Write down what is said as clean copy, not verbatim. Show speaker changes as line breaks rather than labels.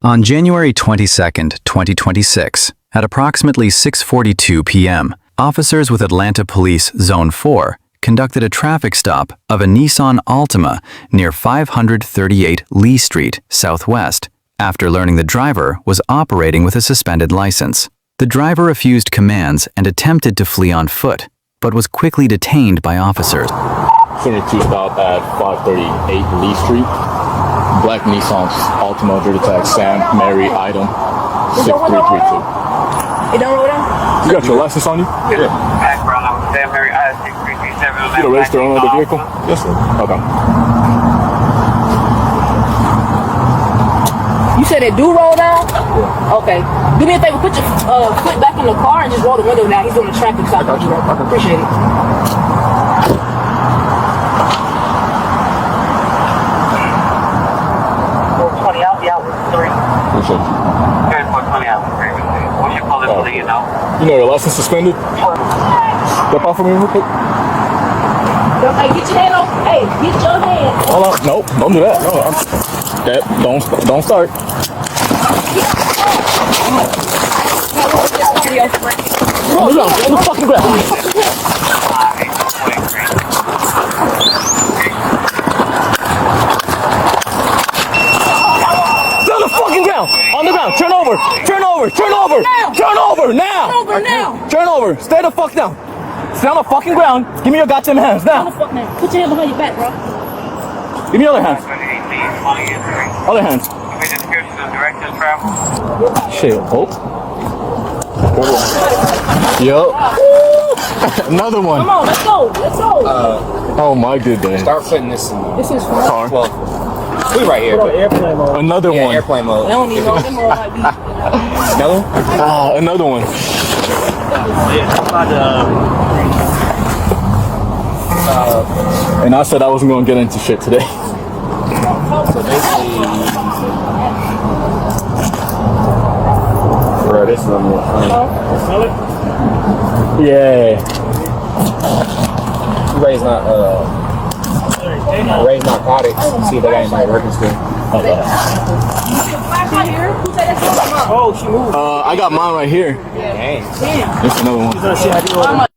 On January 22, 2026, at approximately 6:42 p.m., officers with Atlanta Police Zone 4 conducted a traffic stop of a Nissan Altima near 538 Lee Street, Southwest, after learning the driver was operating with a suspended license. The driver refused commands and attempted to flee on foot, but was quickly detained by officers.
Center 2 stop at 538 Lee Street. Black Nissan Altima, Dirty Tag, Sam, Mary, item 6332.
You don't roll down?
You got your license on you?
Yeah. Background on Sam, Mary, item 6337.
You the register owner of the vehicle? Yes, sir. Okay.
You said it do roll down? Yeah. Okay. Do me a favor, put your foot back in the car and just roll the window down. He's doing a traffic stop.
I got you.
Appreciate it.
420 out, yeah, 3.
Appreciate you.
Here's 420 out, 3. What's your police so you know?
You know your license suspended? Step off for me real quick.
Hey, get your hand off. Hey, get your hand.
Hold on. Nope, don't do that. No, don't start. On the fucking ground. On the fucking ground. On the ground. Turn over. Turn over. Turn over. Turn over now.
Turn over now.
Turn over. Stay the fuck down. Stay on the fucking ground. Give me your goddamn hands now.
Put your hand behind your back, bro.
Give me your other hands. Other hands. Shit. Oh. Yup. Another one.
Come on, let's go. Let's go.
Oh my good day.
Start putting this in
This is fun.
car.
well, we right here, but
Airplane mode.
Another
yeah,
one.
airplane
I
mode.
don't even know. Them all might be.
No?
Another one. And I said I wasn't gonna get into shit today.
Bro, this is more funny.
Yeah.
Raise narcotics. See if they got anybody working still.
Oh, she moved.
I got mine right here.
Dang.
There's another one.